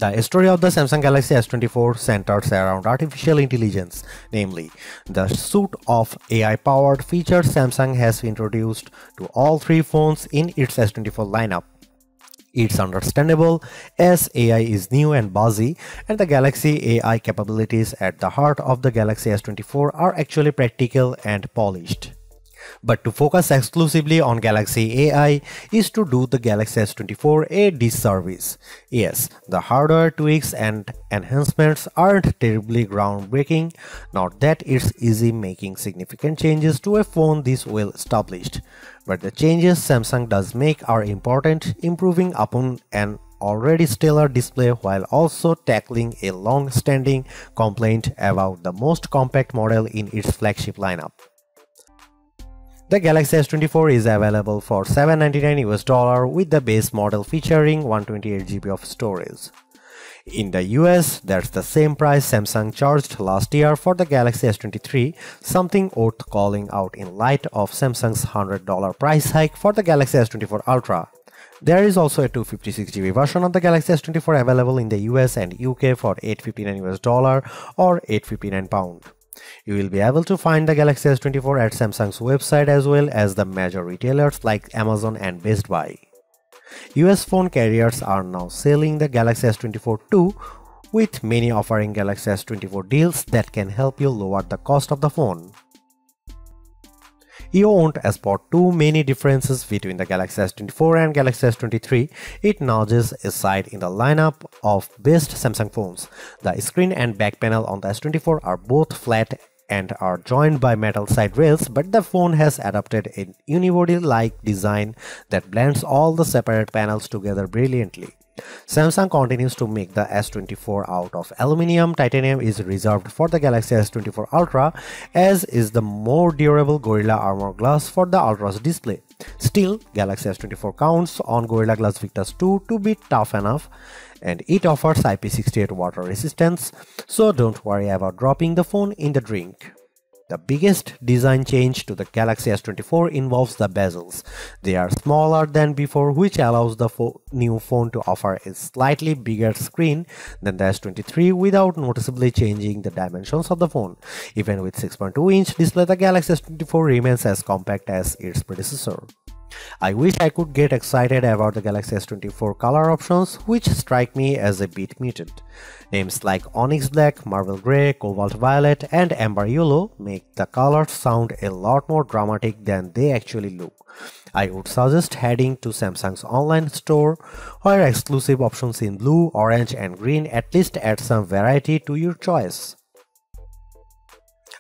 The story of the Samsung Galaxy S24 centers around artificial intelligence, namely, the suite of AI-powered features Samsung has introduced to all three phones in its S24 lineup. It's understandable as AI is new and buzzy, and the Galaxy AI capabilities at the heart of the Galaxy S24 are actually practical and polished. But to focus exclusively on Galaxy AI is to do the Galaxy S24 a disservice. Yes, the hardware tweaks and enhancements aren't terribly groundbreaking, not that it's easy making significant changes to a phone this well established. But the changes Samsung does make are important, improving upon an already stellar display while also tackling a long-standing complaint about the most compact model in its flagship lineup. The Galaxy S24 is available for $799 with the base model featuring 128GB of storage. In the US, that's the same price Samsung charged last year for the Galaxy S23, something worth calling out in light of Samsung's $100 price hike for the Galaxy S24 Ultra. There is also a 256GB version of the Galaxy S24 available in the US and UK for $859 or £859. You will be able to find the Galaxy S24 at Samsung's website as well as the major retailers like Amazon and Best Buy. US phone carriers are now selling the Galaxy S24 too, with many offering Galaxy S24 deals that can help you lower the cost of the phone. You won't spot too many differences between the Galaxy S24 and Galaxy S23. It nudges aside in the lineup of best Samsung phones. The screen and back panel on the S24 are both flat and are joined by metal side rails, but the phone has adopted a unibody-like design that blends all the separate panels together brilliantly. Samsung continues to make the S24 out of aluminum. Titanium is reserved for the Galaxy S24 Ultra, as is the more durable Gorilla Armor Glass for the Ultra's display. Still, Galaxy S24 counts on Gorilla Glass Victus 2 to be tough enough, and it offers IP68 water resistance, so don't worry about dropping the phone in the drink. The biggest design change to the Galaxy S24 involves the bezels. They are smaller than before, which allows the new phone to offer a slightly bigger screen than the S23 without noticeably changing the dimensions of the phone. Even with 6.2-inch display, the Galaxy S24 remains as compact as its predecessor. I wish I could get excited about the Galaxy S24 color options, which strike me as a bit muted. Names like Onyx Black, Marble Grey, Cobalt Violet, and Amber Yellow make the colors sound a lot more dramatic than they actually look. I would suggest heading to Samsung's online store, where exclusive options in blue, orange, and green at least add some variety to your choice.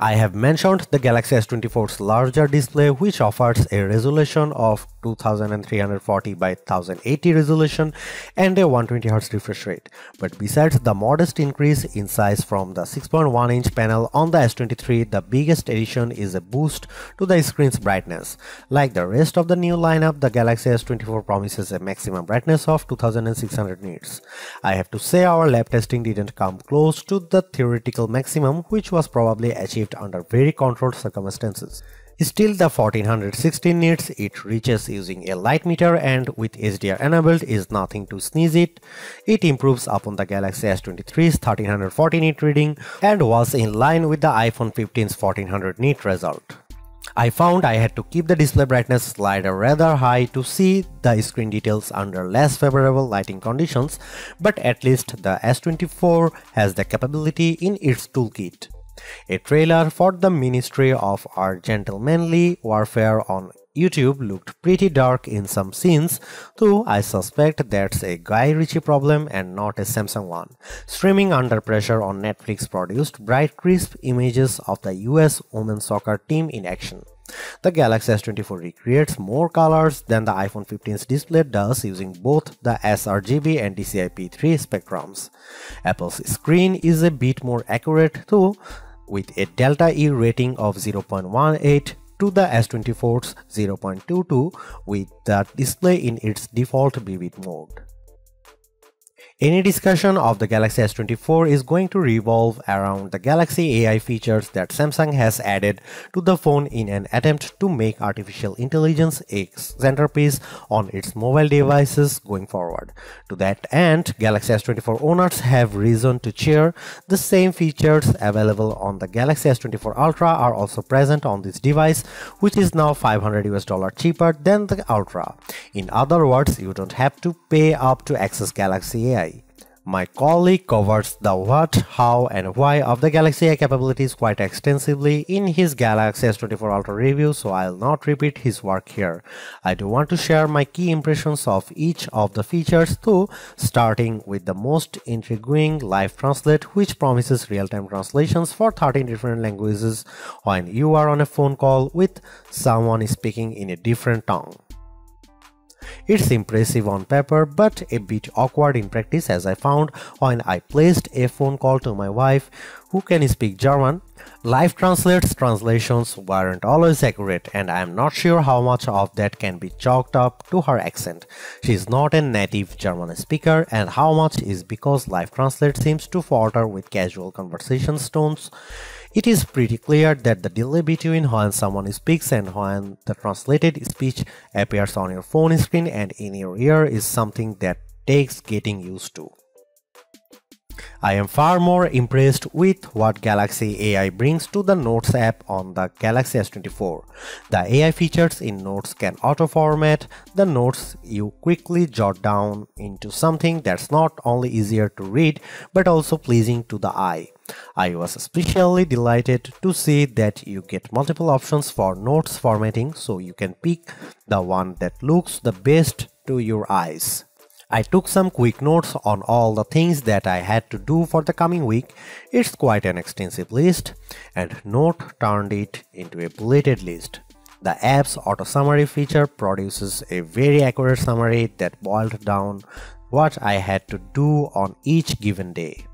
I have mentioned the Galaxy S24's larger display, which offers a resolution of 2340 by 1080 resolution and a 120Hz refresh rate. But besides the modest increase in size from the 6.1-inch panel on the S23, the biggest addition is a boost to the screen's brightness. Like the rest of the new lineup, the Galaxy S24 promises a maximum brightness of 2600 nits. I have to say our lab testing didn't come close to the theoretical maximum, which was probably achieved under very controlled circumstances. Still, the 1416 nits it reaches using a light meter and with HDR enabled is nothing to sneeze at. It improves upon the Galaxy S23's 1340 nit reading and was in line with the iPhone 15's 1400 nit result. I found I had to keep the display brightness slider rather high to see the screen details under less favorable lighting conditions, but at least the S24 has the capability in its toolkit. A trailer for the Ministry of Our Gentlemanly Warfare on YouTube looked pretty dark in some scenes, though I suspect that's a Guy Ritchie problem and not a Samsung one. Streaming Under Pressure on Netflix produced bright, crisp images of the US women's soccer team in action. The Galaxy S24 recreates more colors than the iPhone 15's display does using both the sRGB and DCI-P3 spectrums. Apple's screen is a bit more accurate though, with a delta E rating of 0.18 to the S24's 0.22 with the display in its default vivid mode. Any discussion of the Galaxy S24 is going to revolve around the Galaxy AI features that Samsung has added to the phone in an attempt to make artificial intelligence a centerpiece on its mobile devices going forward. To that end, Galaxy S24 owners have reason to cheer. The same features available on the Galaxy S24 Ultra are also present on this device, which is now $500 cheaper than the Ultra. In other words, you don't have to pay up to access Galaxy AI. My colleague covers the what, how and why of the Galaxy AI capabilities quite extensively in his Galaxy S24 Ultra review, so I'll not repeat his work here. I do want to share my key impressions of each of the features though, starting with the most intriguing Live Translate, which promises real-time translations for 13 different languages when you are on a phone call with someone speaking in a different tongue. It's impressive on paper but a bit awkward in practice, as I found when I placed a phone call to my wife who can speak German. Live Translate's translations weren't always accurate, and I am not sure how much of that can be chalked up to her accent. She is not a native German speaker, and how much is because Live Translate seems to falter with casual conversation tones. It is pretty clear that the delay between when someone speaks and when the translated speech appears on your phone screen and in your ear is something that takes getting used to. I am far more impressed with what Galaxy AI brings to the Notes app on the Galaxy S24. The AI features in Notes can auto-format the notes you quickly jot down into something that's not only easier to read but also pleasing to the eye. I was especially delighted to see that you get multiple options for notes formatting, so you can pick the one that looks the best to your eyes. I took some quick notes on all the things that I had to do for the coming week. It's quite an extensive list, and Note turned it into a bulleted list. The app's auto summary feature produces a very accurate summary that boiled down what I had to do on each given day.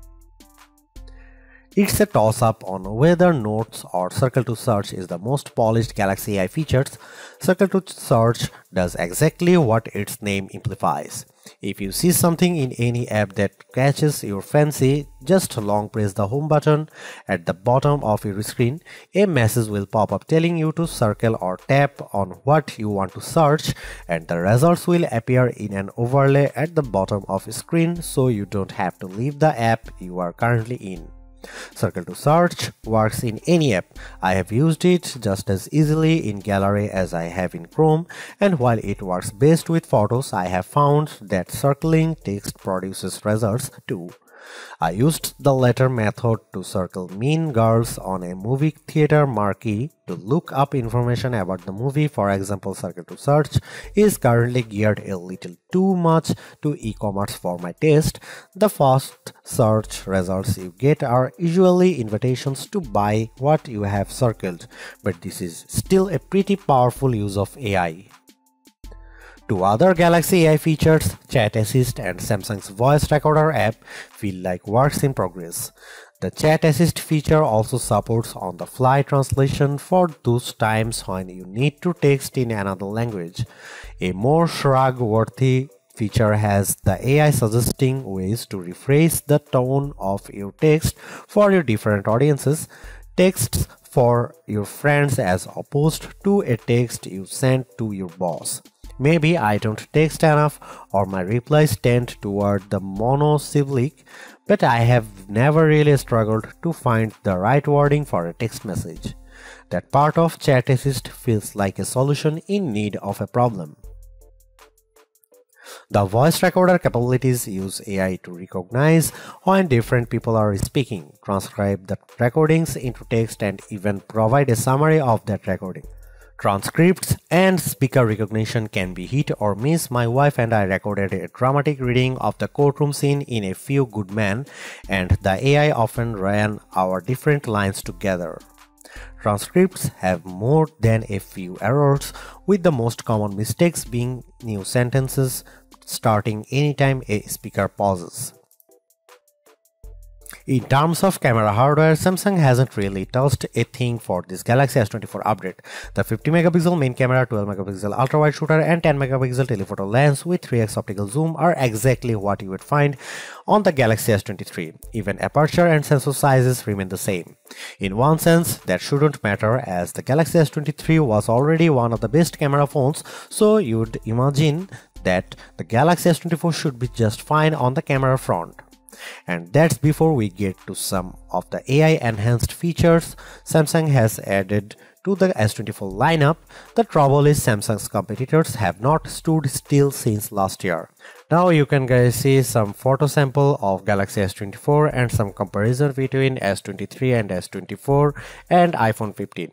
It's a toss-up on whether Notes or Circle to Search is the most polished Galaxy AI features. Circle to Search does exactly what its name implies. If you see something in any app that catches your fancy, just long press the home button at the bottom of your screen. A message will pop up telling you to circle or tap on what you want to search, and the results will appear in an overlay at the bottom of the screen, so you don't have to leave the app you are currently in. Circle to Search works in any app. I have used it just as easily in Gallery as I have in Chrome, and while it works best with photos, I have found that circling text produces results too. I used the latter method to circle Mean Girls on a movie theater marquee to look up information about the movie. For example, Circle to Search is currently geared a little too much to e-commerce for my taste. The first search results you get are usually invitations to buy what you have circled, but this is still a pretty powerful use of AI. Two other Galaxy AI features, Chat Assist and Samsung's Voice Recorder app, feel like works in progress. The Chat Assist feature also supports on-the-fly translation for those times when you need to text in another language. A more shrug-worthy feature has the AI suggesting ways to rephrase the tone of your text for your different audiences. Texts for your friends as opposed to a text you send to your boss. Maybe I don't text enough or my replies tend toward the monosyllabic, but I have never really struggled to find the right wording for a text message. That part of Chat Assist feels like a solution in need of a problem. The voice recorder capabilities use AI to recognize when different people are speaking, transcribe the recordings into text, and even provide a summary of that recording. Transcripts and speaker recognition can be hit or miss. My wife and I recorded a dramatic reading of the courtroom scene in A Few Good Men, and the AI often ran our different lines together. Transcripts have more than a few errors, with the most common mistakes being new sentences starting anytime a speaker pauses. In terms of camera hardware, Samsung hasn't really touched a thing for this Galaxy S24 update. The 50 megapixel main camera, 12 megapixel ultra-wide shooter and 10 megapixel telephoto lens with 3x optical zoom are exactly what you would find on the Galaxy S23. Even aperture and sensor sizes remain the same. In one sense, that shouldn't matter as the Galaxy S23 was already one of the best camera phones, so you'd imagine that the Galaxy S24 should be just fine on the camera front. And that's before we get to some of the AI enhanced features Samsung has added to the S24 lineup. The trouble is Samsung's competitors have not stood still since last year. Now you can guys see some photo sample of Galaxy S24 and some comparison between S23 and S24 and iPhone 15.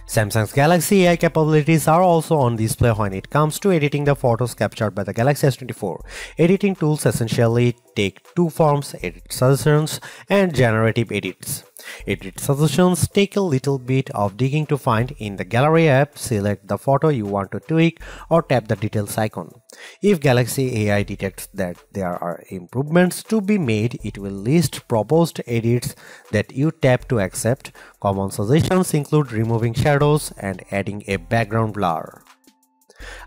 Samsung's Galaxy AI capabilities are also on display when it comes to editing the photos captured by the Galaxy S24. Editing tools essentially take two forms: edit suggestions and generative edits. Edit suggestions take a little bit of digging to find. In the Gallery app, select the photo you want to tweak or tap the details icon. If Galaxy AI detects that there are improvements to be made, it will list proposed edits that you tap to accept. Common suggestions include removing shadows and adding a background blur.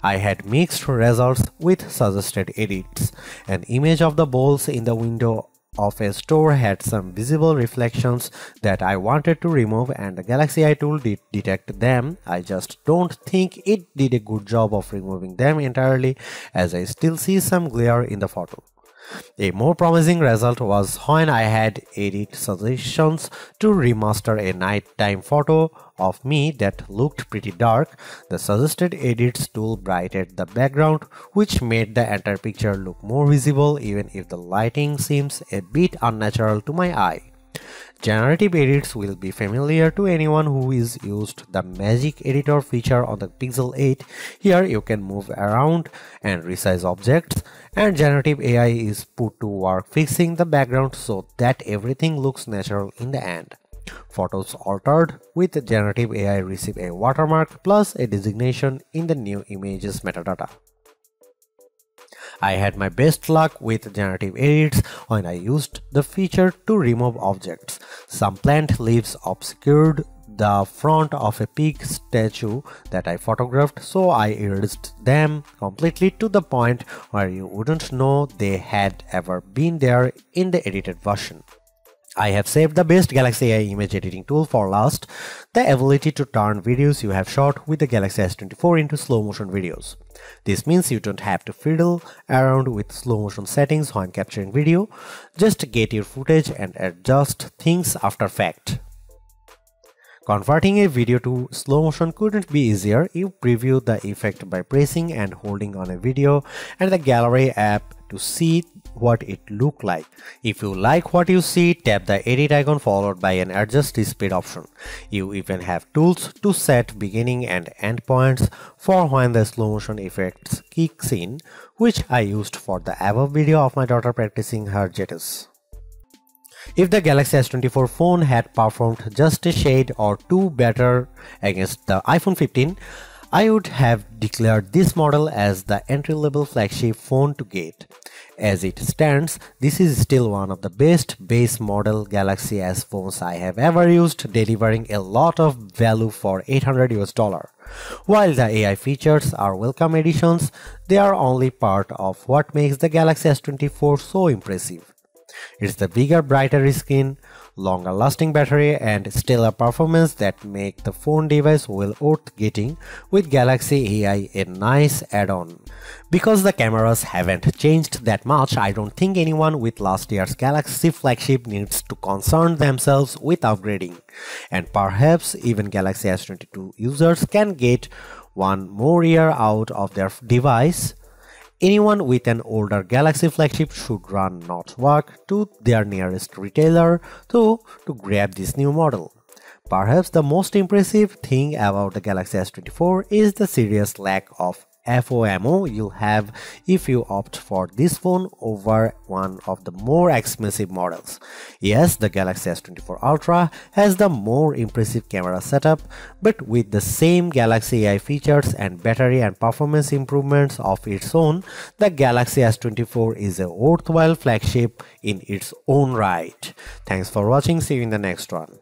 I had mixed results with suggested edits. An image of the bowls in the window of a store had some visible reflections that I wanted to remove, and the Galaxy AI tool did detect them. I just don't think it did a good job of removing them entirely, as I still see some glare in the photo. A more promising result was when I had edit suggestions to remaster a nighttime photo of me that looked pretty dark. The suggested edits tool brightened the background, which made the entire picture look more visible even if the lighting seems a bit unnatural to my eye. Generative edits will be familiar to anyone who is used the Magic Editor feature on the Pixel 8. Here you can move around and resize objects, and generative AI is put to work fixing the background so that everything looks natural in the end. Photos altered with generative AI receive a watermark plus a designation in the new images metadata. I had my best luck with generative edits when I used the feature to remove objects. Some plant leaves obscured the front of a pig statue that I photographed, so I erased them completely to the point where you wouldn't know they had ever been there in the edited version. I have saved the best Galaxy AI image editing tool for last, the ability to turn videos you have shot with the Galaxy S24 into slow motion videos. This means you don't have to fiddle around with slow motion settings when capturing video, just get your footage and adjust things after fact. Converting a video to slow motion couldn't be easier. You preview the effect by pressing and holding on a video and the gallery app to see what it looked like. If you like what you see, tap the edit icon followed by an adjust speed option. You even have tools to set beginning and end points for when the slow motion effects kicks in, which I used for the above video of my daughter practicing her jetters. If the Galaxy S24 phone had performed just a shade or two better against the iPhone 15, I would have declared this model as the entry-level flagship phone to get. As it stands, this is still one of the best base model Galaxy S phones I have ever used, delivering a lot of value for $800 US. While the AI features are welcome additions, they are only part of what makes the Galaxy S24 so impressive. It's the bigger, brighter screen, longer lasting battery and stellar performance that make the phone device well worth getting, with Galaxy AI a nice add-on. Because the cameras haven't changed that much, I don't think anyone with last year's Galaxy flagship needs to concern themselves with upgrading. And perhaps even Galaxy S22 users can get one more year out of their device. Anyone with an older Galaxy flagship should run not walk to their nearest retailer to grab this new model. Perhaps the most impressive thing about the Galaxy S24 is the serious lack of FOMO you'll have if you opt for this phone over one of the more expensive models. Yes, the Galaxy S24 Ultra has the more impressive camera setup, but with the same Galaxy AI features and battery and performance improvements of its own, the Galaxy S24 is a worthwhile flagship in its own right. Thanks for watching, see you in the next one.